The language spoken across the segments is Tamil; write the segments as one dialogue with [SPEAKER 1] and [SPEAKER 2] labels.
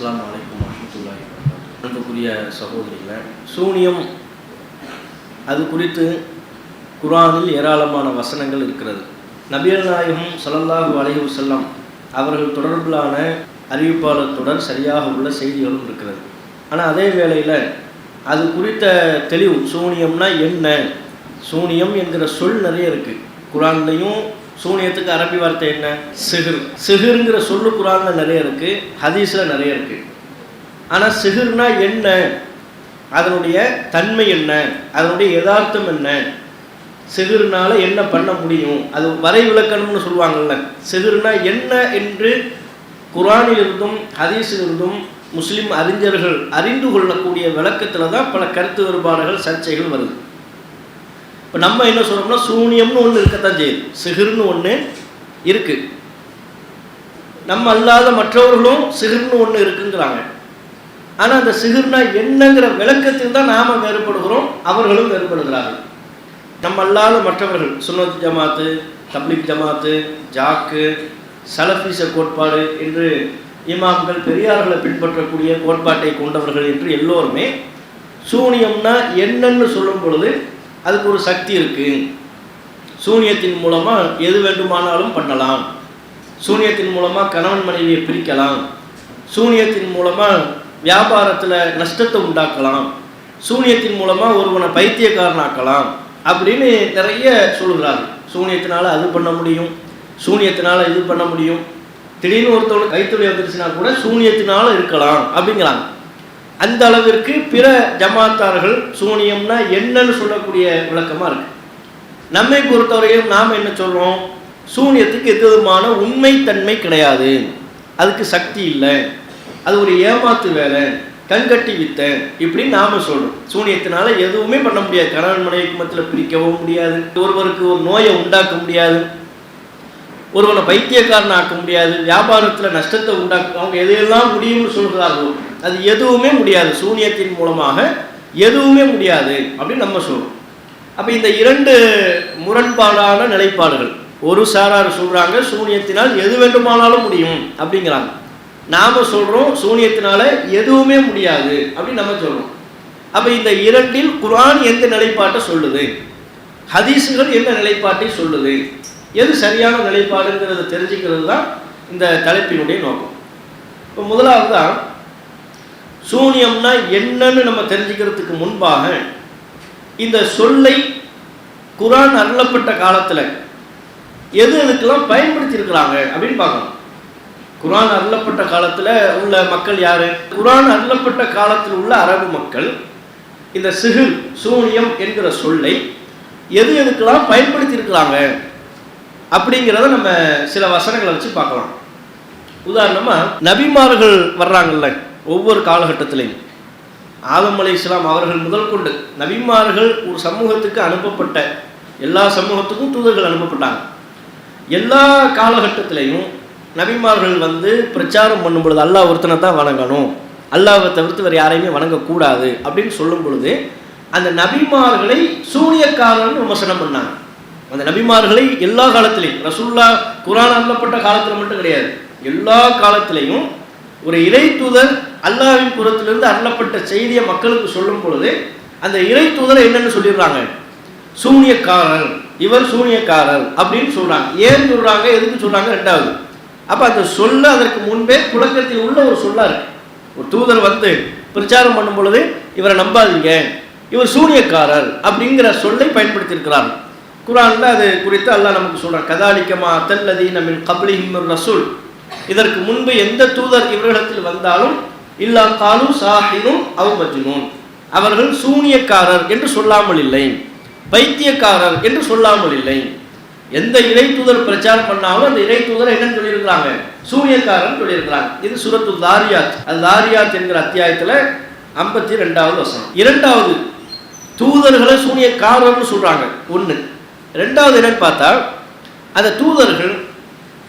[SPEAKER 1] அஸ்ஸலாமு அலைக்கும் வரஹ்மத்துல்லாஹி வபரகாத்துஹு. அன்புக்குரிய சகோதரிகளே, சூனியம் அது குறித்து குர்ஆனில் ஏராளமான வசனங்கள் இருக்கிறது. நபிகள் நாயகம் ஸல்லல்லாஹு அலைஹி வஸல்லம் அவர்கள் தொடர்பிலான அறிவிப்பாளர் தொடர் சரியாக உள்ள செய்திகளும் இருக்கிறது. ஆனால் அதே வேளையில் அது குறித்த தெளிவு, சூனியம்னா என்ன, சூனியம் என்கிற சொல் நிறைய இருக்குது குர்ஆன்லையும். சூனியத்துக்கு அரபி வார்த்தை என்ன? சிஹிர். சிஹிருங்கிற சொல்லு குர்ஆனில் நிறைய இருக்குது, ஹதீஸில் நிறைய இருக்குது. ஆனால் சிஹிர்னா என்ன, அதனுடைய தன்மை என்ன, அதனுடைய யதார்த்தம் என்ன, சிஹிர்னால என்ன பண்ண முடியும், அது வரை விளக்கணும்னு சொல்லுவாங்கள்ல. சிஹிர்னா என்ன என்று குர்ஆனிலிருந்தும் ஹதீஸிலிருந்தும் முஸ்லீம் அறிஞர்கள் அறிந்து கொள்ளக்கூடிய விளக்கத்தில் தான் பல கருத்து வேறுபாடுகள், சர்ச்சைகள் வருது. இப்போ நம்ம என்ன சொல்கிறோம்னா, சூனியம்னு ஒன்று இருக்கத்தான் செய்யுது, சிஹிர்னு ஒன்று இருக்குது. நம்ம அல்லாத மற்றவர்களும் சிஹிர்னு ஒன்று இருக்குங்கிறாங்க. ஆனால் அந்த சிஹிர்னா என்னங்கிற விளக்கத்தில் தான் நாம் வேறுபடுகிறோம், அவர்களும் வேறுபடுகிறார்கள். நம்ம அல்லாத மற்றவர்கள் சுன்னத் ஜமாத்து, தப்லீக் ஜமாத்து, ஜாக்கு, சலஃபீஸ கோட்பாடு என்று இமாம்கள் பெரியார்களை பின்பற்றக்கூடிய கோட்பாட்டை கொண்டவர்கள் என்று எல்லோருமே சூனியம்னா என்னன்னு சொல்லும் பொழுது அதுக்கு ஒரு சக்தி இருக்குது, சூனியத்தின் மூலமாக எது வேண்டுமானாலும் பண்ணலாம், சூனியத்தின் மூலமாக கணவன் மனைவியை பிரிக்கலாம், சூனியத்தின் மூலமாக வியாபாரத்தில் நஷ்டத்தை உண்டாக்கலாம், சூனியத்தின் மூலமாக ஒருவனை பைத்தியக்காரனாக்கலாம் அப்படின்னு நிறைய சொல்கிறார்கள். சூனியத்தினால அது பண்ண முடியும், சூனியத்தினால இது பண்ண முடியும், திடீர்னு ஒருத்தவங்க கைத்தொழில் வந்துருச்சுன்னா கூட சூனியத்தினால இருக்கலாம் அப்படிங்கிறாங்க. அந்த அளவிற்கு பிற ஜமாத்தார்கள் சூனியம்னா என்னன்னு சொல்லக்கூடிய விளக்கமாக இருக்குது. நம்மை பொறுத்தவரையும் நாம் என்ன சொல்கிறோம், சூனியத்துக்கு எந்த விதமான உண்மைத்தன்மை கிடையாது, அதுக்கு சக்தி இல்லை, அது ஒரு ஏமாத்து வேலை, கண்கட்டி வித்தை இப்படின்னு நாம் சொல்கிறோம். சூனியத்தினால எதுவுமே பண்ண முடியாது, கணவன் மனைவிக்கு மத்தியில் பிரிக்கவும் முடியாது, ஒருவருக்கு ஒரு நோயை உண்டாக்க முடியாது, ஒருவனை பைத்தியக்காரன் ஆக்க முடியாது, வியாபாரத்தில் நஷ்டத்தை உண்டாக்க அவங்க எதையெல்லாம் முடியும்னு சொல்கிறார்களோ அது எதுவுமே முடியாது, சூனியத்தின் மூலமாக எதுவுமே முடியாது அப்படின்னு நம்ம சொல்கிறோம். அப்போ இந்த இரண்டு முரண்பாடான நிலைப்பாடுகள், ஒரு சாரார் சொல்கிறாங்க சூனியத்தினால் எது வேண்டுமானாலும் முடியும் அப்படிங்கிறாங்க, நாம் சொல்கிறோம் சூனியத்தினால எதுவுமே முடியாது அப்படின்னு நம்ம சொல்கிறோம். அப்போ இந்த இரண்டில் குர்ஆன் எந்த நிலைப்பாட்டை சொல்லுது, ஹதீஸுகள் எந்த நிலைப்பாட்டை சொல்லுது, எது சரியான நிலைப்பாடுங்கிறத தெரிஞ்சுக்கிறது தான் இந்த தலைப்பினுடைய நோக்கம். இப்போ முதலாவது தான் சூனியம்னா என்னன்னு நம்ம தெரிஞ்சுக்கிறதுக்கு முன்பாக இந்த சொல்லை குர்ஆன் அருளப்பட்ட காலத்தில் எது எதுக்கெல்லாம் பயன்படுத்தியிருக்கிறாங்க அப்படின்னு பார்க்கணும். குர்ஆன் அருளப்பட்ட காலத்தில் உள்ள மக்கள் யார்? குர்ஆன் அருளப்பட்ட காலத்தில் உள்ள அரபு மக்கள் இந்த சிஹிர், சூனியம் என்கிற சொல்லை எது எதுக்கெல்லாம் பயன்படுத்தியிருக்கிறாங்க அப்படிங்கிறத நம்ம சில வசனங்களை வச்சு பார்க்கலாம். உதாரணமாக நபிமார்கள் வர்றாங்கல்ல, ஒவ்வொரு காலகட்டத்திலையும் ஆதம் அலைஹிஸ்ஸலாம் அவர்கள் முதல் கொண்டு நபிமார்கள் ஒரு சமூகத்துக்கு அனுப்பப்பட்ட, எல்லா சமூகத்துக்கும் தூதர்கள் அனுப்பப்பட்டாங்க. எல்லா காலகட்டத்திலையும் நபிமார்கள் பிரச்சாரம் பண்ணும் பொழுது அல்லாஹ் ஒருத்தனை தான் வணங்கணும், அல்லாஹ்வை தவிர்த்து வேறு யாரையுமே வணங்கக்கூடாது அப்படின்னு சொல்லும் பொழுது அந்த நபிமார்களை சூனியக்காரன்னு விமர்சனம் பண்ணாங்க. அந்த நபிமார்களை எல்லா காலத்திலையும், ரசூலுல்லாஹ் குர்ஆன் அருளப்பட்ட காலத்தில் மட்டும் கிடையாது, எல்லா காலத்திலையும் ஒரு இறை தூதர் அல்லாஹ்வின் புறத்திலிருந்து அருளப்பட்ட செய்தியை மக்களுக்கு சொல்லும் பொழுது அந்த இறை தூதரை என்னன்னு சொல்லிடுறாங்க, சூனியக்காரர், இவர் சூனியக்காரர் அப்படின்னு சொல்றாங்க. ஏன் சொல்றாங்க, எதுக்கு சொல்றாங்க? ரெண்டாவது, அப்போ அந்த சொல்ல அதற்கு முன்பே புழக்கத்தில் உள்ள ஒரு சொல்லா இருக்கு. ஒரு தூதர் பிரச்சாரம் பண்ணும் பொழுது இவரை நம்பாதீங்க, இவர் சூனியக்காரர் அப்படிங்கிற சொல்லை பயன்படுத்தியிருக்கிறார். குர்ஆன்ல அது குறித்து அல்லாஹ் நமக்கு சொல்றான், கதாலிக்கமா அத்தல்லதீன மின் கப்லிஹிம் ரசூல், இதற்கு முன்பு எந்த தூதர் இவர்களிடத்தில் வந்தாலும் இல்லா காலு சாஹிரும் அவ் மஜ்னூன், அவர்கள் சூனியக்காரர் என்று சொல்லாமல் இல்லை, பைத்தியக்காரர் என்று சொல்லாமல் இல்லை. எந்த இறை தூதர் பிரச்சாரம் பண்ணாலும் அந்த இறை தூதர் என்னன்னு சொல்லியிருக்கிறாங்க, சூனியக்காரன் சொல்லியிருக்கிறாங்க. இது சூரத்து தாரியாத், அது தாரியாத் என்கிற அத்தியாயத்தில் 52வது வசனம். இரண்டாவது, தூதர்களை சூனியக்காரர்னு சொல்றாங்க ஒன்று. ரெண்டாவது என்னன்னு பார்த்தா, அந்த தூதர்கள்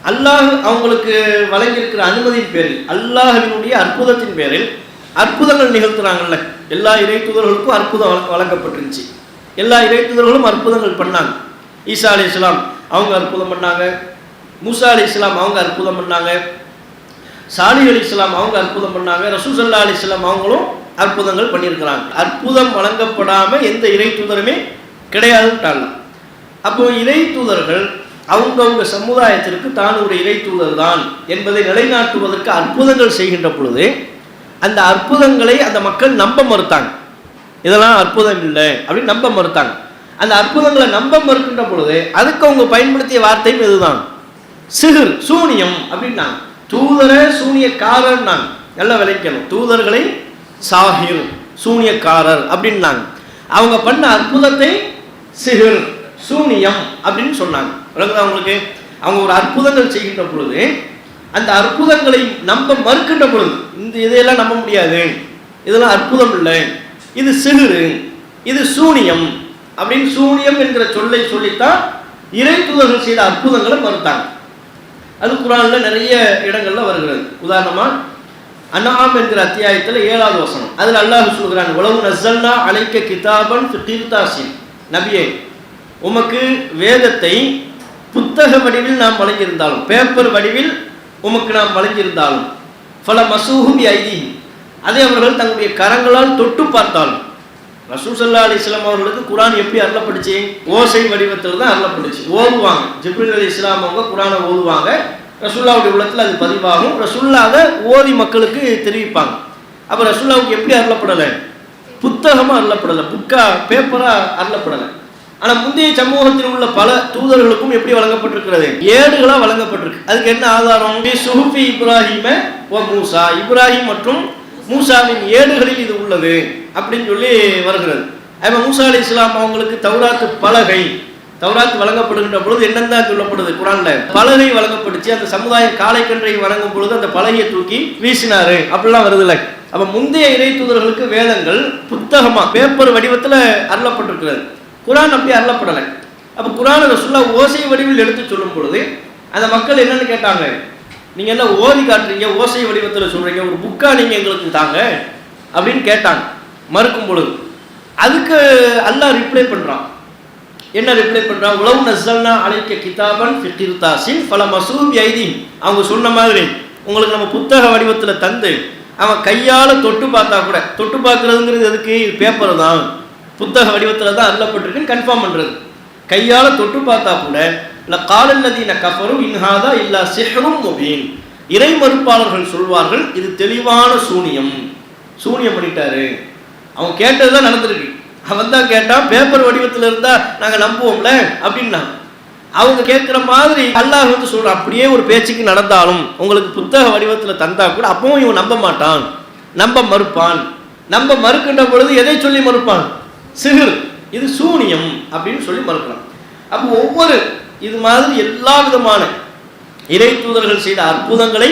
[SPEAKER 1] அல்லாஹ் அவங்களுக்கு வழங்கியிருக்கிற அனுமதியின் பேரில், அல்லாஹ்வினுடைய அற்புதத்தின் பேரில் அற்புதங்கள் நிகழ்த்துறாங்கல்ல. எல்லா இறை தூதர்களுக்கும் அற்புதம் வழங்கப்பட்டிருந்துச்சு, எல்லா இறை தூதர்களும் அற்புதங்கள் பண்ணாங்க. ஈசா அலைஹிஸ்ஸலாம் அவங்க அற்புதம் பண்ணாங்க, மூசா அலைஹிஸ்ஸலாம் அவங்க அற்புதம் பண்ணாங்க, சாலிஹ் அலைஹிஸ்ஸலாம் அவங்க அற்புதம் பண்ணாங்க, ரசூல் ஸல்லல்லாஹு அலைஹி வஸல்லம் அவங்களும் அற்புதங்கள் பண்ணியிருக்கிறாங்க. அற்புதம் வழங்கப்படாம எந்த இறை தூதருமே கிடையாதுட்டாங்க. அப்போ இறை தூதர்கள் அவங்கவுங்க சமுதாயத்திற்கு தான் ஒரு இறை தூதர் தான் என்பதை நிலைநாட்டுவதற்கு அற்புதங்கள் செய்கின்ற பொழுது அந்த அற்புதங்களை அந்த மக்கள் நம்ப மறுத்தாங்க. இதெல்லாம் அற்புதம் இல்லை அப்படின்னு நம்ப மறுத்தாங்க. அந்த அற்புதங்களை நம்ப மறுக்கின்ற பொழுது அதுக்கு அவங்க பயன்படுத்திய வார்த்தையும் இதுதான், சிஹர், சூனியம் அப்படின்னாங்க. தூதரை சூனியக்காரர் நாங்க நல்லா விளைக்கணும். தூதர்களை சாஹிர், சூனியக்காரர் அப்படின்னாங்க. அவங்க பண்ண அற்புதத்தை சிஹர், சூனியம் அப்படின்னு சொன்னாங்க. அவங்களுக்கு அவங்க ஒரு அற்புதங்கள் செய்கின்ற பொழுது அந்த அற்புதங்களை நம்ப மறுக்கின்ற பொழுது இந்த இதையெல்லாம் நம்ப முடியாது, இதெல்லாம் அற்புதம் இல்லை, இது சிஹரு, இது சூனியம் அப்படின்னு சூனியம் என்கிற சொல்லை சொல்லித்தான் இறை தூதர்கள் செய்த அற்புதங்களை மறுத்தாங்க. அது குர்ஆன்ல நிறைய இடங்கள்ல வருகிறது. உதாரணமா அன்ஆம் என்கிற அத்தியாயத்தில் 7வது வசனம், அதில் அல்லாஹ் சொல்கிறான், வலவு நஸ்ஸல்னா அலைக்க கிதாபன் ஃபி கிர்தாசின், நபியே உமக்கு வேதத்தை புத்தக வடிவில் நாம் வழங்கியிருந்தாலும், பேப்பர் வடிவில் உமக்கு நாம் வழங்கியிருந்தாலும், ஃபல மசூஹு பி ஐதீஹிம், அதை அவர்கள் தங்களுடைய கரங்களால் தொட்டு பார்த்தாலும். ரசூல் ஸல்லல்லாஹு அலைஹி வஸல்லம் அவர்களுக்கு குர்ஆன் எப்படி அருளப்பட்டுச்சு? ஓசை வடிவத்தில் தான் அருளப்பட்டுச்சு. ஓதுவாங்க, ஜிப்ரீல் அலைஹிஸ்ஸலாம் அவங்க குர்ஆனை ஓதுவாங்க, ரசூலுல்லாஹ்வுடைய உள்ளத்தில் அது பதிவாகும், ரசூலுல்லாஹ் அதை ஓதி மக்களுக்கு தெரிவிப்பாங்க. அப்போ ரசூலுல்லாஹ்வுக்கு எப்படி அருளப்படலை? புத்தகமாக அருளப்படலை, புக்கா பேப்பராக அருளப்படலை. ஆனால் முந்தைய சமூகத்தில் உள்ள பல தூதர்களுக்கும் எப்படி வழங்கப்பட்டிருக்கிறது? ஏடுகளாக வழங்கப்பட்டிருக்கு. அதுக்கு என்ன ஆதாரம்? சுஹுஃபி இப்ராஹிம வ மூசா, இப்ராஹிம் மற்றும் மூசாவின் ஏடுகளில் இது உள்ளது அப்படின்னு சொல்லி வருகிறது. அப்போ மூசா அலைஹிஸ்ஸலாம் அவங்களுக்கு தௌராத்து பலகை, தௌராத் வழங்கப்படுகின்ற பொழுது என்னென்ன சொல்லப்படுது குர்ஆன்ல? பலகை வழங்கப்படுச்சு. அந்த சமுதாயம் காளைக்கன்றை வணங்கும் பொழுது அந்த பலகையை தூக்கி வீசினாரு அப்படிலாம் வருதுல்ல. அப்போ முந்தைய இறை தூதர்களுக்கு வேதங்கள் புத்தகமா பேப்பர் வடிவத்தில் அருளப்பட்டிருக்கிறது. குர்ஆன் அப்படி அருளப்படலை. அப்போ குர்ஆனை ரசூலுல்லாஹ் ஓசை வடிவில் எடுத்து சொல்லும் பொழுது அந்த மக்கள் என்னன்னு கேட்டாங்க, நீங்க என்ன ஓதி காட்டுறீங்க, ஓசை வடிவத்தில் சொல்றீங்க, ஒரு புக்கா நீங்க எங்களுக்கு தாங்க அப்படின்னு கேட்டாங்க. மறுக்கும் பொழுது அதுக்கு அல்லாஹ் ரிப்ளை பண்றான். என்ன ரிப்ளை பண்றான்? உலவு நஸ்ஸல்னா அலைக்க கிதாபன் ஃபி கிர்தாசின் ஃபல மசூஹு பி ஐதீஹிம், அவங்க சொன்ன மாதிரி உங்களுக்கு நம்ம புத்தக வடிவத்தில் தந்து அவன் கையால் தொட்டு பார்த்தா கூட, தொட்டு பார்க்கறதுங்கிறது எதுக்கு? பேப்பர் தான், புத்தக வடிவத்தில் தான் அருளப்பட்டிருக்குன்னு கன்ஃபார்ம் பண்ணுறது. கையால் தொட்டு பார்த்தா கூட இல்லை காலல்லதீன கஃபரு இன்ஹாதா இல்லா சிஹ்ரும் முபீன், இறை மறுப்பாளர்கள் சொல்வார்கள் இது தெளிவான சூனியம், சூனியம் பண்ணிட்டாரு. அவன் கேட்டது தான் நடந்திருக்கு, அவன் தான் கேட்டான், பேப்பர் வடிவத்தில் இருந்தால் நாங்கள் நம்புவோம்ல அப்படின்னா. அவங்க கேட்குற மாதிரி அல்லாஹ் வந்து சொல்கிறான், அப்படியே ஒரு பேச்சுக்கு நடந்தாலும் உங்களுக்கு புத்தக வடிவத்தில் தந்தா கூட அப்பவும் இவன் நம்ப மாட்டான், நம்ப மறுப்பான். நம்ப மறுக்கின்ற பொழுது எதை சொல்லி மறுப்பான்? சிஹர், இது சூனியம் அப்படின்னு சொல்லி மறுக்கிறான். அப்போ ஒவ்வொரு இது மாதிரி எல்லா விதமான இறை தூதர்கள் செய்த அற்புதங்களை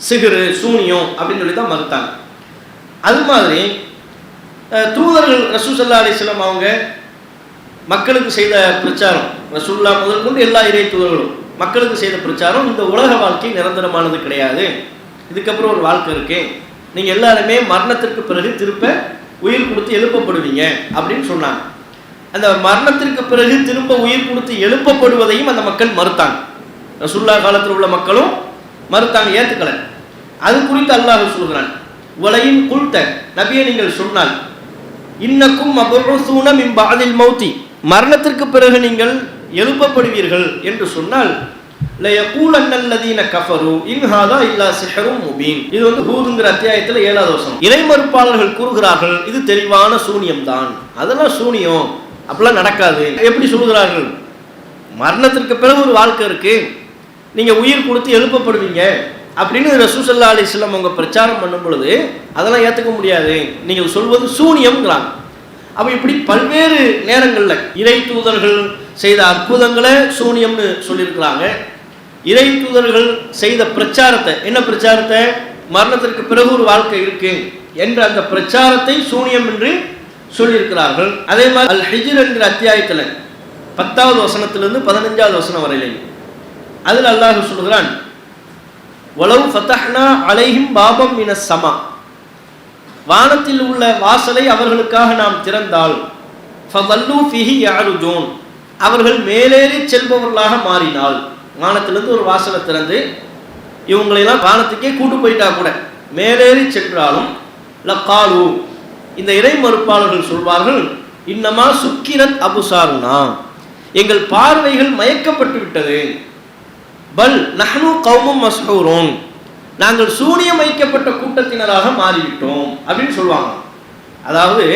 [SPEAKER 1] சிஹர், சூனியம் அப்படின்னு சொல்லி தான் மறுத்தாங்க. அது மாதிரி தூதர்கள் ரசூல் ஸல்லல்லாஹு அலைஹி வஸல்லம் அவங்க மக்களுக்கு செய்த பிரச்சாரம், ரசூலுல்லாஹ் முதல் கொண்டு எல்லா இறை தூதர்களும் மக்களுக்கு செய்த பிரச்சாரம், இந்த உலக வாழ்க்கை நிரந்தரமானது கிடையாது, இதுக்கப்புறம் ஒரு வாழ்க்கை இருக்கு, நீங்கள் எல்லாருமே மரணத்திற்கு பிறகு திருப்ப உயிர் கொடுத்து எழுப்பப்படுவீங்க அப்படின்னு சொன்னாங்க. அந்த மரணத்திற்கு பிறகு திரும்ப உயிர் கொடுத்து எழுப்பப்படுவதையும் அந்த மக்கள் மறுத்தாங்க. ரசூலுல்லாஹ் காலத்தில் உள்ள மக்களும் மறுத்தாங்க, ஏற்றுக்கலை. அது குறித்து அல்லாஹ் சொல்கிறான், வலையின் குல்த, நபியை நீங்கள் சொன்னால், இன்னக்கும் மபூஸூன மின் பஅதில் மௌத்தி, மரணத்திற்கு பிறகு நீங்கள் எழுப்பப்படுவீர்கள் என்று சொன்னால், லயகூலன்னல்லதீன கஃபரு இன் ஹாதா இல்லா சிஹ்ரும் முபீன், இது வந்து ஹூதுங்கிற அத்தியாயத்தில் 7வது வசனம். இறை மறுப்பாளர்கள் கூறுகிறார்கள் இது தெளிவான சூனியம் தான், அதெல்லாம் சூனியம், அப்படிலாம் நடக்காது. எப்படி சொல்கிறார்கள்? மரணத்திற்கு பிறகு ஒரு வாழ்க்கை இருக்கு, நீங்க உயிர் கொடுத்து எழுப்பப்படுவீங்க அப்படின்னு ரசூல் ஸல்லல்லாஹு அலைஹி வஸல்லம் அவங்க பிரச்சாரம் பண்ணும் பொழுது அதெல்லாம் ஏற்றுக்க முடியாது, நீங்கள் சொல்வது சூனியம்ங்கிறாங்க. அப்போ இப்படி பல்வேறு நேரங்களில் இறை தூதர்கள் செய்த அற்புதங்களை சூனியம்னு சொல்லியிருக்கிறாங்க. இறை தூதர்கள் செய்த பிரச்சாரத்தை, என்ன பிரச்சாரத்தை? மரணத்திற்கு பிறகு ஒரு வாழ்க்கை இருக்கு என்ற அந்த பிரச்சாரத்தை சூனியம் என்று சொல்லியிருக்கிறார்கள். அதே மாதிரி அல் ஹிஜ்ர் என்கிற அத்தியாயத்தில் 10வது வசனத்திலிருந்து 15வது வசனம் வரையிலே அதில் அல்லாஹ் சொல்கிறான், வலவ் ஃபதஹ்னா அலைஹிம் பாபம் மினஸ் ஸமா, வானத்தில் உள்ள வாசலை அவர்களுக்காக நாம் திறந்தால், ஃபதல்லு ஃபீஹி யஅருஜூன், அவர்கள் மேலேறி செல்பவர்களாக மாறினால், வானத்திலிருந்து ஒரு வாசலை திறந்து இவங்களெல்லாம் வானத்துக்கே கூட்டு போயிட்டா கூட, மேலேறி சென்றாலும் லக்காலு, இந்த இறை மறுப்பாளர்கள் சொல்வார்கள், இன்னமா சுக்கிரத் அபுசாருனா, எங்கள் பார்வைகள் மயக்கப்பட்டு விட்டது, பல் நஹ்னு கௌமும் மஸ்ஹூரூன், நாங்கள் சூனியம் வைக்கப்பட்ட கூட்டத்தினராக மாறிவிட்டோம் அப்படின்னு சொல்லுவாங்க. அதாவது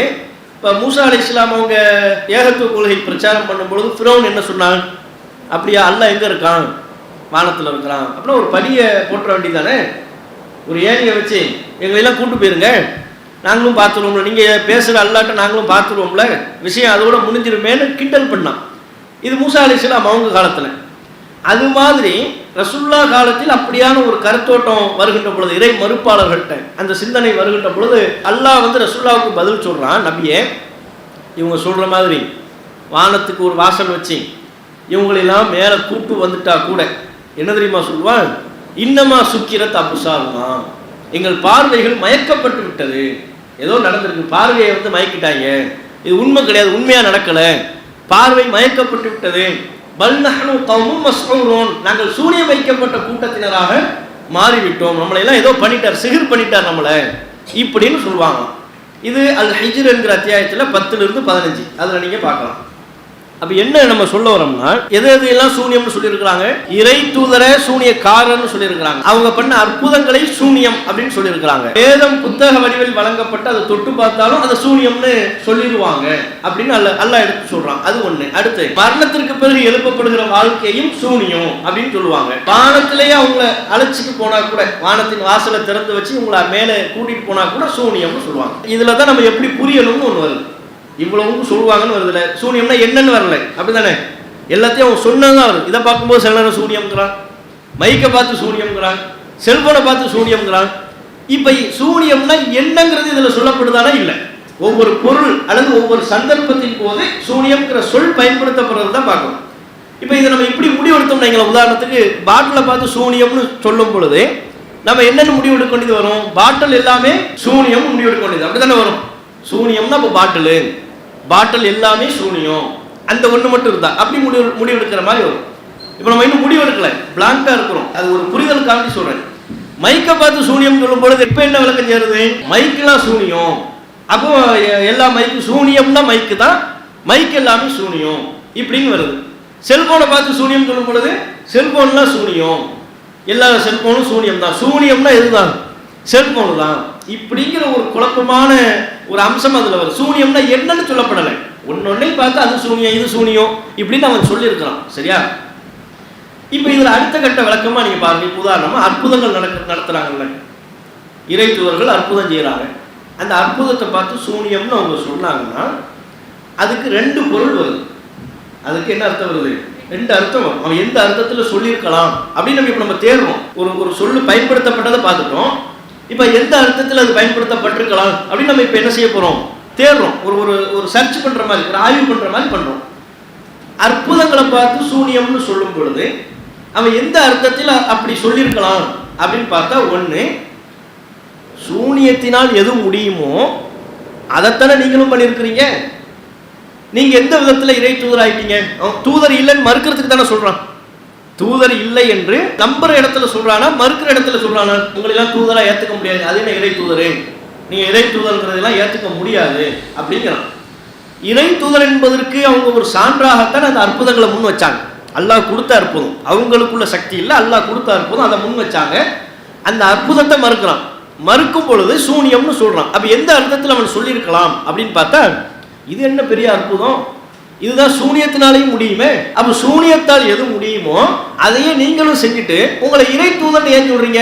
[SPEAKER 1] இப்போ மூசா அலைஹிஸ்ஸலாம் அவங்க ஏகத்துவ கொள்கை பிரச்சாரம் பண்ணும்பொழுது ஃபிரௌன் என்ன சொன்னாங்க, அப்படியா அல்லாஹ் எங்கே இருக்கான், வானத்தில் இருக்கிறான், அப்படின்னா ஒரு படியை போட்டுற வேண்டியதானே, ஒரு ஏணியை வச்சு எங்களெல்லாம் கூட்டு போயிருங்க, நாங்களும் பார்த்துருவோம்ல, நீங்கள் பேசுகிற அல்லாட்ட நாங்களும் பார்த்துருவோம்ல, விஷயம் அதோட முடிஞ்சிருமேன்னு கிண்டல் பண்ணான். இது மூசா அலைஹிஸ்ஸலாம் அவங்க காலத்தில். அது மாதிரி ரசூல்லா காலத்தில் அப்படியான ஒரு கருத்தோட்டம் வருகின்ற பொழுது, இறை மறுப்பாளர்கள்ட்ட அந்த சிந்தனை வருகின்ற பொழுது, அல்லாஹ் வந்து ரசூல்லாவுக்கு பதில் சொல்கிறான், நபியே இவங்க சொல்கிற மாதிரி வானத்துக்கு ஒரு வாசல் வச்சு இவங்களெல்லாம் மேலே கூட்டு வந்துட்டா கூட என்ன தெரியுமா சொல்லுவான், இன்னமா சுக்கிரத் அபுசாருனா, எங்கள் பார்வைகள் மயக்கப்பட்டு விட்டது, ஏதோ நடந்திருக்கு, பார்வையை வந்து மயக்கிட்டாங்க, இது உண்மை கிடையாது, உண்மையாக நடக்கலை, பார்வை மயக்கப்பட்டு விட்டது, பல் நஹ்னு கௌமும் மஸ்ஹூரூன், நாங்கள் சூனியம் வைக்கப்பட்ட கூட்டத்தினராக மாறிவிட்டோம், நம்மளெல்லாம் ஏதோ பண்ணிட்டார், சிகிர் பண்ணிட்டார் நம்மளை இப்படின்னு சொல்லுவாங்க. இது அல் ஹிஜ்ர் என்கிற அத்தியாயத்தில் 10லிருந்து 15 அதில் நீங்கள் பார்க்கலாம். அப்போ என்ன நம்ம சொல்ல வரோம்னா, எது எல்லாம் சூனியம்னு சொல்லியிருக்கிறாங்க, இறை தூதரை சூனியக்காரன்னு சொல்லியிருக்கிறாங்க, அவங்க பண்ண அற்புதங்களை சூனியம் அப்படின்னு சொல்லியிருக்கிறாங்க, வேதம் புத்தக வடிவில் வழங்கப்பட்டு அதை தொட்டு பார்த்தாலும் அதை சூனியம்னு சொல்லிடுவாங்க அப்படின்னு அல்லாஹ் எடுத்து சொல்றான். அது ஒண்ணு. அடுத்து மரணத்திற்கு பிறகு எழுப்பப்படுகிற வாழ்க்கையும் சூனியம் அப்படின்னு சொல்லுவாங்க. வானத்திலேயே அவங்கள அழைச்சிட்டு போனா கூட, வானத்தின் வாசலை திறந்து வச்சு உங்களை மேலே கூட்டிட்டு போனா கூட சூனியம்னு சொல்லுவாங்க. இதுல தான் நம்ம எப்படி புரியணும்னு ஒன்று வருது. இவ்வளவு சொல்லுவாங்கன்னு வருதுல, சூனியம்னா என்னன்னு வரல, அப்படித்தானே, எல்லாத்தையும் அவங்க சொன்னதான் வருது. இதை பார்க்கும்போது சில நேரம் சூனியம்ங்கிறான், மைக்கை பார்த்து சூனியம்ங்கிறான், செல்போனை பார்த்து சூனியம்ங்கிறான். இப்ப சூனியம்னா என்னங்கிறது இதுல சொல்லப்படுதானா இல்லை, ஒவ்வொரு பொருள் அல்லது ஒவ்வொரு சந்தர்ப்பத்தின் போது சூனியம்ங்கிற சொல் பயன்படுத்தப்படுறது தான் பார்க்கணும். இப்ப இதை நம்ம இப்படி முடிவெடுத்தோம்னா, எங்களை உதாரணத்துக்கு பாட்டிலை பார்த்து சூனியம்னு சொல்லும் பொழுது நம்ம என்னென்னு முடிவெடுக்க வேண்டியது வரும், பாட்டில் எல்லாமே சூனியம் முடிவெடுக்க வேண்டியது அப்படித்தானே வரும். சூனியம்னா இப்போ பாட்டில் எல்லாமே சூனியம், அந்த ஒன்று மட்டும் இருந்தா அப்படி முடிவெடுக்கிற மாதிரி வரும். இப்போ நம்ம இன்னும் முடிவெடுக்கல, பிளாங்கா இருக்கிறோம். அது ஒரு புரிதலுக்காண்டி சொல்றேன். மைக்கை பார்த்து சூனியம் சொல்லும் பொழுது இப்போ என்ன விளக்கம் சேருது, மைக்கெல்லாம் சூனியம், அப்போ எல்லா மைக்கு சூனியம்னா மைக்கு தான், மைக் எல்லாமே சூனியம் இப்படின்னு வருது. செல்போனை பார்த்து சூனியம் சொல்லும் பொழுது செல்போன்லாம் சூனியம், எல்லா செல்போனும் சூனியம் தான், சூனியம்னா எதுதான், செல்போனு தான், இப்படிங்கிற ஒரு குழப்பமான ஒரு அம்சம் அதுல வரும். சூனியம்னா என்னன்னு சொல்லப்படலை, ஒன்னொன்னே பார்த்து அது சூனியம் இது சூனியம் இப்படின்னு அவன் சொல்லியிருக்கிறான். சரியா? இப்ப இதுல அடுத்த கட்ட விளக்கமா நீங்க பாருங்க. உதாரணமா அற்புதங்கள் நடத்துறாங்கல்ல, இறை தூதர்கள் அற்புதம் செய்யறாங்க, அந்த அற்புதத்தை பார்த்து சூனியம்னு அவங்க சொன்னாங்கன்னா அதுக்கு 2 பொருள் வருது. அதுக்கு என்ன அர்த்தம் வருது, 2 அர்த்தம். அவன் எந்த அர்த்தத்துல சொல்லியிருக்கலாம் அப்படின்னு நம்ம தேடுறோம். ஒரு சொல்லு பயன்படுத்தப்பட்டதை பார்த்துட்டோம், இப்ப எந்த அர்த்தத்தில் அது பயன்படுத்தப்பட்டிருக்கலாம் அப்படின்னு நம்ம இப்ப என்ன செய்ய போறோம், தேடுறோம். ஒரு சர்ச் பண்ற மாதிரி, ஒரு ஆய்வு பண்ற மாதிரி பண்றோம். அற்புதங்களை பார்த்து சூனியம்னு சொல்லும் பொழுது அவன் எந்த அர்த்தத்தில் அப்படி சொல்லியிருக்கலாம் அப்படின்னு பார்த்தா, ஒண்ணு, சூனியத்தினால் எது முடியுமோ அதைத்தானே நீங்களும் பண்ணியிருக்கிறீங்க. நீங்க எந்த விதத்துல இறை தூதர் ஆயிட்டீங்க, தூதர் இல்லைன்னு மறுக்கிறதுக்கு தானே சொல்றான். தூதர் இல்லை என்று நம்புற இடத்துல சொல்றானா, மறுக்கிற இடத்துல சொல்றானா, உங்களெல்லாம் தூதரா ஏத்துக்க முடியாது, அது என்ன இறை தூதரு, நீங்க இறை தூதர்ங்கிறதெல்லாம் ஏத்துக்க முடியாது அப்படிங்கிறான். இறை தூதர் என்பதற்கு அவங்க ஒரு சான்றாகத்தான் அந்த அற்புதங்களை முன் வச்சாங்க. அல்லாஹ் கொடுத்த அற்புதம், அவங்களுக்குள்ள சக்தி இல்லை, அல்லாஹ் கொடுத்த அற்புதம், அதை முன் வச்சாங்க. அந்த அற்புதத்தை மறுக்கிறான், மறுக்கும் பொழுது சூனியம்னு சொல்றான். அப்ப எந்த அர்த்தத்தில் அவன் சொல்லியிருக்கலாம் அப்படின்னு பார்த்தா, இது என்ன பெரிய அற்புதம், இதுதான் சூனியத்தினாலையும் முடியுமே, அப்ப சூனியத்தால் எது முடியுமோ அதையே நீங்களும் செஞ்சுட்டு உங்களை இறை தூதன் ஏன் சொல்றீங்க,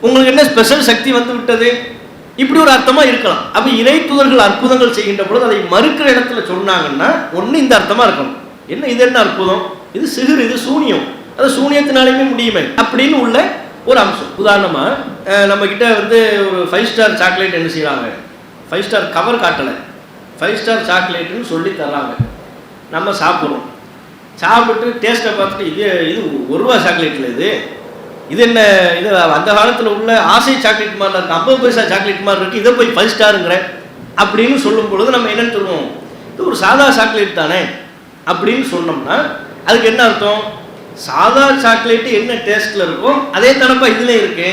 [SPEAKER 1] உங்களுக்கு என்ன ஸ்பெஷல் சக்தி வந்து விட்டது, இப்படி ஒரு அர்த்தமா இருக்கலாம். அப்ப இறை தூதர்கள் அற்புதங்கள் செய்கின்ற பொழுது அதை மறுக்கிற இடத்துல சொன்னாங்கன்னா ஒண்ணு இந்த அர்த்தமா இருக்கணும், என்ன இது என்ன அற்புதம், இது சிகிர், இது சூனியம், அது சூனியத்தினாலையுமே முடியுமே அப்படின்னு உள்ள ஒரு அம்சம். உதாரணமா நம்ம கிட்ட வந்து ஒரு 5 ஸ்டார் சாக்லேட் என்ன செய்யறாங்க, 5 ஸ்டார் கவர் காட்டலை, 5 ஸ்டார் சாக்லேட்டுன்னு சொல்லி தர்றாங்க, நம்ம சாப்பிட்றோம், சாப்பிட்டு டேஸ்ட்டை பார்த்துட்டு இது 1 ரூபா சாக்லேட்டில் இது என்ன, இது அந்த காலத்தில் உள்ள ஆசை சாக்லேட் மாதிரி இருக்குது, 50 பைசா சாக்லேட் மாதிரி இருக்குது, இதை போய் 5 ஸ்டாருங்கிற அப்படின்னு சொல்லும் பொழுது நம்ம என்னன்னு சொல்லுவோம், இது ஒரு சாதா சாக்லேட் தானே அப்படின்னு சொன்னோம்னா அதுக்கு என்ன அர்த்தம், சாதா சாக்லேட்டு என்ன டேஸ்ட்டில் இருக்கோ அதே தனப்பா இதில் இருக்கு.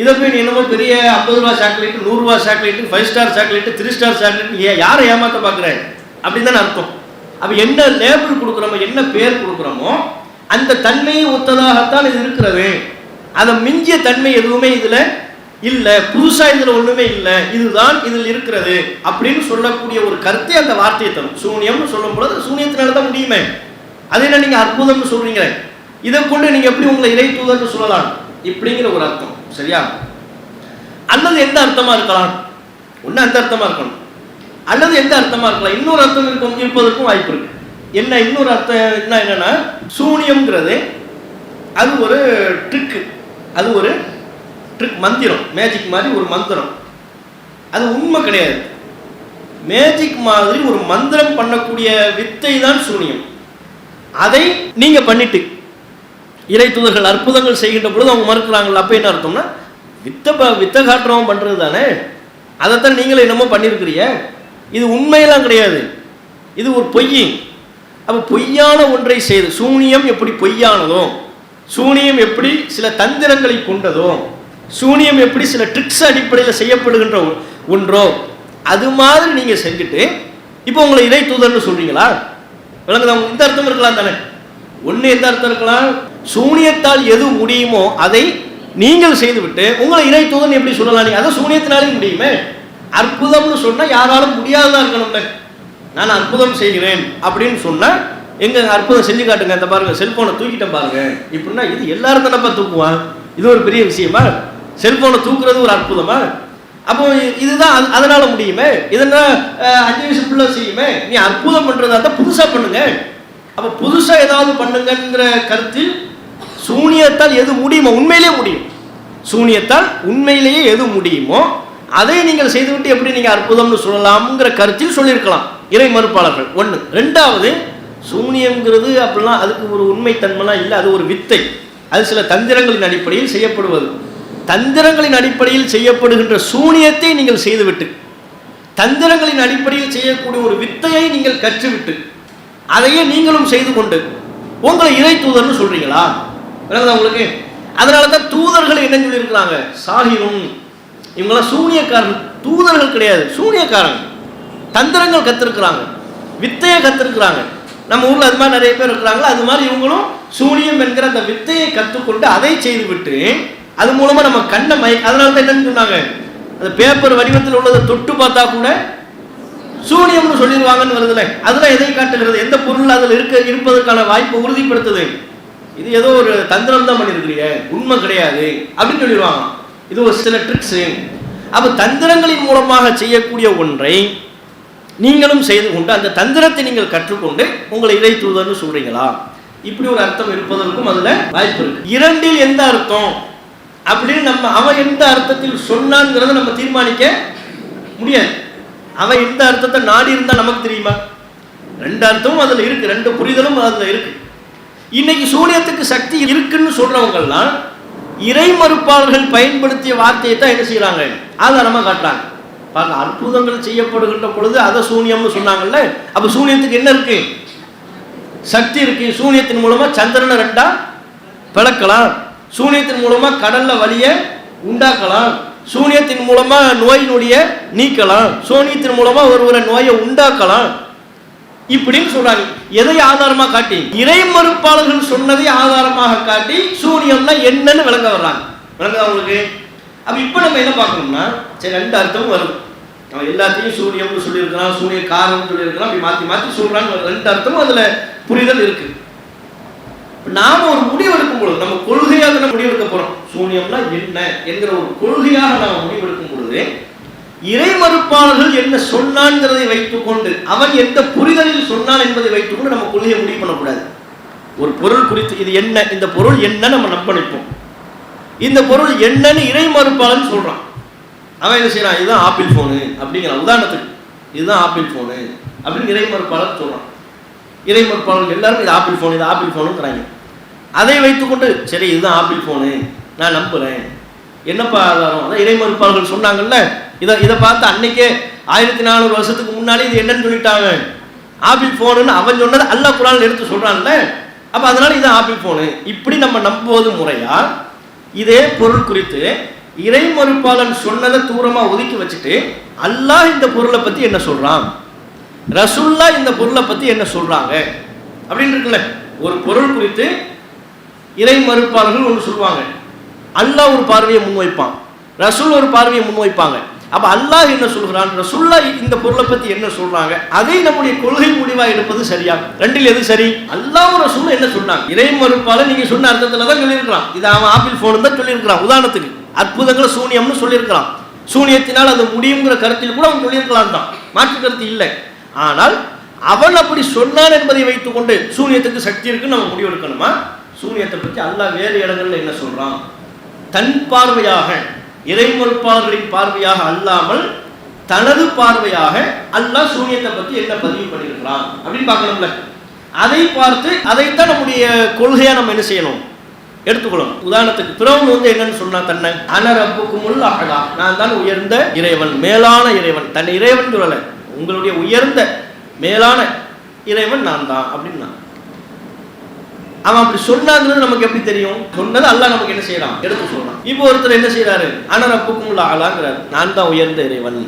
[SPEAKER 1] இதை போய் நீ என்னமோ பெரிய 50 ரூபா சாக்லேட்டு, 100 ரூபா chocolate, 5 star chocolate, 3 star chocolate யாரை ஏமாற்ற பார்க்குறேன் அப்படின்னு தானே அர்த்தம். அப்போ என்ன லேபிள் கொடுக்குறோமோ, என்ன பேர் கொடுக்குறோமோ அந்த தன்மையை ஒத்ததாகத்தான் இது இருக்கிறது. அதை மிஞ்சிய தன்மை எதுவுமே இதில் இல்லை, புதுசாக இதில் ஒன்றுமே இல்லை, இதுதான் இதில் இருக்கிறது அப்படின்னு சொல்லக்கூடிய ஒரு கருத்தை அந்த வார்த்தையை தரும். சூனியம்னு சொல்லும் பொழுது சூனியத்தினால தான் முடியுமே. அது என்ன நீங்கள் அற்புதம்னு சொல்கிறீங்க, இதை கொண்டு நீங்கள் எப்படி உங்களை இறை தூதர்னு சொல்லலாம் இப்படிங்கிற ஒரு அர்த்தம். சரியா? அல்லது எந்த அர்த்தமாக இருக்கலாம்? ஒன்று அந்த அர்த்தமாக இருக்கணும், அல்லது எந்த அர்த்தமாக இருக்கலாம், இன்னொரு அர்த்தம் இருப்பதற்கும் வாய்ப்பு இருக்கு. என்ன இன்னொரு அர்த்தம் என்னன்னா, சூனியம்ங்கிறது அது ஒரு ட்ரிக்கு, அது ஒரு ட்ரிக், மந்திரம், மேஜிக் மாதிரி ஒரு மந்திரம். அது உண்மை கிடையாது. மேஜிக் மாதிரி ஒரு மந்திரம் பண்ணக்கூடிய வித்தை தான் சூனியம். அதை நீங்க பண்ணிட்டு இறை தூதர்கள் அற்புதங்கள் செய்கின்ற பொழுது அவங்க மறுக்கிறாங்களா, அப்போ என்ன அர்த்தம்னா வித்தை காட்டுறவன் பண்றது தானே, அதைத்தான் நீங்களும் என்னமோ பண்ணியிருக்கிறீங்க. இது உண்மையெல்லாம் கிடையாது, இது ஒரு பொய். அப்போ பொய்யான ஒன்றை செய்து, சூனியம் எப்படி பொய்யானதோ, சூனியம் எப்படி சில தந்திரங்களை கொண்டதோ, சூனியம் எப்படி சில ட்ரிக்ஸ் அடிப்படையில் செய்யப்படுகின்ற ஒன்றோ, அது மாதிரி நீங்க செஞ்சுட்டு இப்போ உங்களை இறை தூதர்னு சொல்றீங்களா? விளங்குதா? இந்த அர்த்தம் இருக்கலாம் தானே. ஒன்று எந்த அர்த்தம் இருக்கலாம், சூனியத்தால் எது முடியுமோ அதை நீங்கள் செய்துவிட்டு உங்களை இறை தூதன் எப்படி சொல்லலாம்? நீ அதை சூனியத்தினாலே முடியுமே. அற்புதம்னு சொன்னா யாராலும் முடியாததான் இருக்கணும்ல. நான் அற்புதம் செய்கிறேன் அப்படின்னு சொன்னா எங்க அற்புதம் செஞ்சு காட்டுங்க, இந்த பாருங்க செல்போனை தூக்கிட்டேன் பாருங்க இப்படின்னா இது எல்லாரும் தானப்பா தூக்குவான், இது ஒரு பெரிய விஷயமா? செல்போனை தூக்குறது ஒரு அற்புதமா? அப்போ இதுதான் அதனால முடியுமே, இதெல்லாம் 5 வயசுக்குள்ள செய்யுமே. நீ அற்புதம் பண்றதா தான் புதுசா பண்ணுங்க. அப்ப புதுசா ஏதாவது பண்ணுங்கிற கருத்தில் சூனியத்தால் எது முடியுமோ, உண்மையிலேயே முடியும், சூனியத்தால் உண்மையிலேயே எது முடியுமோ அதை நீங்கள் செய்துவிட்டு எப்படி நீங்க அற்புதம்னு சொல்லலாம்ங்கிற கருத்தில் சொல்லியிருக்கலாம் இறை மறுப்பாளர்கள். ஒன்று. ரெண்டாவது, சூனியம்ங்கிறது அப்படிலாம் அதுக்கு ஒரு உண்மைத்தன்மைலாம் இல்லை, அது ஒரு வித்தை, அது சில தந்திரங்களின் அடிப்படையில் செய்யப்படுவது. தந்திரங்களின் அடிப்படையில் செய்யப்படுகின்ற சூனியத்தை நீங்கள் செய்துவிட்டு தந்திரங்களின் அடிப்படையில் செய்யக்கூடிய ஒரு வித்தையை நீங்கள் கற்றுவிட்டு அதையே நீங்களும் செய்து கொண்டு உங்களை இறை தூதர்னு சொல்றீங்களா? உங்களுக்கு அதனால தான் தூதர்கள் என்ன சொல்லியிருக்கிறாங்க, சாகிரும், இவங்களாம் சூனியக்காரர்கள், தூதர்கள் கிடையாது, சூனியக்காரங்க. தந்திரங்கள் கத்திருக்கிறாங்க, வித்தையை கத்திருக்கிறாங்க. நம்ம ஊர்ல அது மாதிரி நிறைய பேர் இருக்கிறாங்களா, அது மாதிரி இவங்களும் சூனியம் என்கிற அந்த வித்தையை கற்றுக்கொண்டு அதை செய்துவிட்டு அது மூலமா நம்ம கண்ணை அதனால தான் என்னன்னு சொன்னாங்க, அந்த பேப்பர் வடிவத்தில் உள்ளதை தொட்டு பார்த்தா கூட சூனியம்னு சொல்லிடுவாங்கன்னு வருதுல. அதெல்லாம் எதை காட்டுகிறது, எந்த பொருள் அதில் இருப்பதற்கான வாய்ப்பை உறுதிப்படுத்துது. இது ஏதோ ஒரு தந்திரம் தான் பண்ணியிருக்கிறீங்க, உண்மை கிடையாது அப்படின்னு சொல்லிடுவாங்க. இது ஒரு சில ட்ரிக்ஸ். அப்ப தந்திரங்களின் மூலமாக செய்யக்கூடிய ஒன்றை நீங்களும் செய்து கொண்டு அந்த தந்திரத்தை நீங்கள் கற்றுக்கொண்டு உங்களை இறை தூதர்னு சொல்றீங்களா? இப்படி ஒரு அர்த்தம் இருப்பதற்கும் அதுல வாய்ப்பு இருக்கு. இரண்டில் எந்த அர்த்தம் அப்படின்னு நம்ம அவன் எந்த அர்த்தத்தில் சொன்னான்ங்கிறத நம்ம தீர்மானிக்க முடியாது. அவன் எந்த அர்த்தத்தை நாடி இருந்தா நமக்கு தெரியுமா? ரெண்டு அர்த்தமும் அதுல இருக்கு, ரெண்டு புரிதலும் அதுல இருக்கு. இன்னைக்கு சூனியத்துக்கு சக்தி இருக்குன்னு சொல்றவங்கெல்லாம் இறை மறுப்பாளர்கள் பயன்படுத்திய வார்த்தையை தான் என்ன செய்யறாங்க, ஆதாரமா காட்டுறாங்க. பாருங்க, அற்புதங்கள் செய்யப்படுகின்ற பொழுது அதை சூனியம்னு சொன்னாங்கல்ல. அப்ப சூனியத்துக்கு என்ன இருக்கு, சக்தி இருக்கு. சூனியத்தின் மூலமா சந்திரனை ரெண்டா பிளக்கலாம், சூனியத்தின் மூலமா கடல்ல வலிய உண்டாக்கலாம், சூனியத்தின் மூலமா நோய் நொடிய நீக்கலாம், சூனியத்தின் மூலமா ஒரு நோயை உண்டாக்கலாம் இப்படின்னு சொல்றாங்க. எதை ஆதாரமா காட்டி? இறை மறுப்பாளர்கள் சொன்னதை ஆதாரமாக காட்டி சூனியம்னா என்னன்னு விளங்க வர்றாங்க. விளங்குதா உங்களுக்கு? அப்ப இப்ப நம்ம என்ன பார்க்கணும்னா, சரி ரெண்டு அர்த்தமும் வருது, அவன் எல்லாத்தையும் சூனியம்னு சொல்லியிருக்கிறான், சூனிய காரணம்னு சொல்லியிருக்கிறான், அப்படி மாத்தி மாத்தி சொல்றான்னு ரெண்டு அர்த்தமும் அதுல புரிதல் இருக்கு. நாம ஒரு முடிவு எடுக்கும் பொழுது, நம்ம கொள்கையாக முடிவு எடுக்க போறோம், சூனியம்னா என்ன என்கிற ஒரு கொள்கையாக நாம முடிவு எடுக்கும் பொழுது இறை மறுப்பாளர்கள் என்ன சொன்னான்ங்கிறதை வைத்துக் கொண்டு, அவன் எந்த புரிதலில் சொன்னான் என்பதை வைத்துக் கொண்டு நம்ம கொள்கையை முடிவு பண்ணக்கூடாது. ஒரு பொருள் குறித்து இது என்ன, இந்த பொருள் என்ன நம்ம நம்பணிப்போம். இந்த பொருள் என்னன்னு இறை மறுப்பாளன் சொல்றான், அவன் என்ன செய்யறான், இதுதான் ஆப்பிள் போனு அப்படிங்கிறான். உதாரணத்துக்கு இதுதான் ஆப்பிள் போனு அப்படின்னு இறை மறுப்பாளர் சொல்றான். இறை மறுப்பாளர்கள் எல்லாரும் இது ஆப்பிள் போன், இது ஆப்பிள் போனுங்கிறாங்க. அதை வைத்துக்கொண்டு சரி இதுதான் ஆப்பிள் போனு நான் நம்புறேன், என்னப்பா ஆதாரம்? அதான் இறை மறுப்பாளர்கள் சொன்னாங்கல்ல, இதை பார்த்து அன்னைக்கே 1400 வருஷத்துக்கு முன்னாடி இது என்னன்னு சொல்லிட்டாங்க, ஆப்பிள் போனுன்னு அவன் சொன்னது அல்லாஹ் குர்ஆன்ல எடுத்து சொல்றான்ல. அப்போ அதனால இது ஆப்பிள் போனு இப்படி நம்ம நம்புவது முறையா? இதே பொருள் குறித்து இறை மறுப்பாளன் சொன்னதை தூரமா ஒதுக்கி வச்சுட்டு அல்லாஹ் இந்த பொருளை பத்தி என்ன சொல்றான், ரசூல்லா இந்த பொருளை பத்தி என்ன சொல்றாங்க அப்படின்னு இருக்குல்ல. ஒரு பொருள் குறித்து இறை மறுப்பாளர்கள் ஒன்று சொல்லுவாங்க, அல்லாஹ் ஒரு பார்வையை முன்வைப்பான், ரசூல் ஒரு பார்வையை முன்வைப்பாங்க. அப்ப அல்லாஹ் என்ன சொல்கிறான், ரசூல்லா இந்த பொருளை பத்தி என்ன சொல்றாங்க, அதை நம்முடைய கொள்கை முடிவா எடுப்பது சரியா? ரெண்டில் எது சரி? அல்லாஹ் ரசூல் என்ன சொன்னாங்க? இறை மறுப்பாளர் நீங்க சொன்ன அர்த்தத்துல தான் சொல்லியிருக்கிறான். இது அவன் ஆப்பிள் போன் தான் சொல்லியிருக்கிறான். உதாரணத்துக்கு அற்புதங்களை சூனியம்னு சொல்லியிருக்கிறான். சூனியத்தினால் அது முடியுங்கிற கருத்தில் கூட அவன் சொல்லியிருக்கலாம் தான், மாற்று கருத்து இல்லை. ஆனால் அவன் அப்படி சொன்னான் என்பதை வைத்துக் கொண்டு சூனியத்துக்கு சக்தி இருக்குன்னு நம்ம முடிவெடுக்கணுமா? சூனியத்தை பற்றி அல்லாஹ் வேறு இடங்கள்ல என்ன சொல்றான்? தன் பார்வையாக, இறை மறுப்பாளர்களின் பார்வையாக அல்லாமல் தனது பார்வையாக அல்லாஹ் சூனியத்தை பற்றி என்ன பதிவு பண்ணியிருக்கிறான் அப்படின்னு பார்க்கணும்ல. அதை பார்த்து அதைத்தான் நம்முடைய கொள்கையா நம்ம என்ன செய்யணும், எடுத்துக்கொள்ளணும். உதாரணத்துக்கு ஃபிரௌன் என்னன்னு சொன்னா, தன்னை அன ரப்புக்குமுல் அஅலா, நான் தான் உயர்ந்த இறைவன், மேலான இறைவன். தன்னை இறைவன் சொல்லல, உங்களுடைய உயர்ந்த மேலான இறைவன் நான் தான் அப்படின்னா. அவன் அப்படி சொன்னாங்கிறது நமக்கு எப்படி தெரியும்? சொன்னது அல்லாஹ் நமக்கு என்ன செய்யறான், எடுத்து சொல்றான். இப்போ ஒருத்தர் என்ன செய்யறாரு, அன ரப்புக்குமுல் அஅலாங்கிறார், நான் தான் உயர்ந்த இறைவன்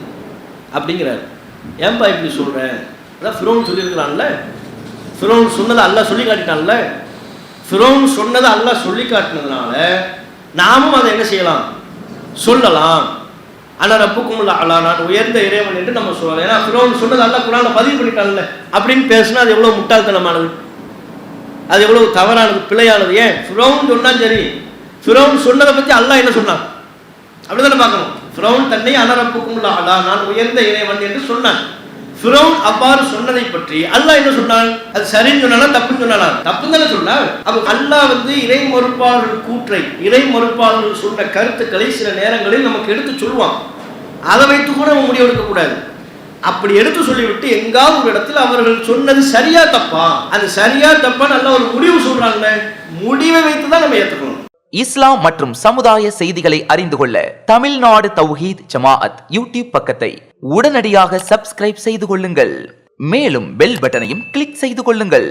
[SPEAKER 1] அப்படிங்கிறார். ஏன்பா இப்படி சொல்றேன்? அதான் ஃபிரௌன் சொல்லியிருக்கிறான்ல, ஃபிரௌன் சொன்னதை அல்லாஹ் சொல்லி காட்டிட்டான்ல. ஃபிரௌன் சொன்னதை அல்லாஹ் சொல்லி காட்டினதுனால நாமும் அதை என்ன செய்யலாம், சொல்லலாம். அன ரப்புக்குமுல் அஅலா, நான் உயர்ந்த இறைவன் என்று நம்ம சொல்லலாம். ஏன்னா ஃபிரௌன் சொன்னது அல்லாஹ் குர்ஆன்ல பதிவு பண்ணிட்டான்ல. அப்படின்னு பேசினா அது எவ்வளவு முட்டாள்தனமானது, அது எவ்வளவு தவறானது, பிழையானது. ஏன் ஃபிரௌன் சொன்னா சரி, ஃபிரௌன் சொன்னதை பத்தி அல்லாஹ் என்ன சொன்னான் அப்படிதானே பார்க்கணும். ஃபிரௌன் தன்னை அன ரப்புக்குமுல் அஅலா, நான் உயர்ந்த இறைவன் என்று சொன்னான். ஃபிரௌன் அவ்வாறு சொன்னதை பற்றி அல்லாஹ் என்ன சொன்னான்? அது சரின்னு சொன்னானா தப்புன்னு சொன்னானா? தப்புன்னு தானே சொன்னான். அப்ப அல்லாஹ் இறை மறுப்பாளர்கள் கூற்றை, இறை மறுப்பாளர்கள் சொன்ன கருத்துக்களை சில நேரங்களில் நமக்கு எடுத்து சொல்லுவான். அதை வைத்து கூட நம்ம முடிவெடுக்க கூடாது. அப்படி எடுத்து சொல்லிவிட்டு எங்காவது ஒரு இடத்துல அவர்கள் சொன்னது சரியா தப்பா, அது சரியா தப்பா நல்ல ஒரு முடிவு சொல்றாங்க, முடிவை வைத்து தான் நம்ம ஏற்றுக்கணும்.
[SPEAKER 2] இஸ்லாம் மற்றும் சமுதாய செய்திகளை அறிந்து கொள்ள தமிழ்நாடு தௌஹீத் ஜமாஅத் யூடியூப் பக்கத்தை உடனடியாக சப்ஸ்கிரைப் செய்து கொள்ளுங்கள். மேலும் பெல் பட்டனையும் கிளிக் செய்து கொள்ளுங்கள்.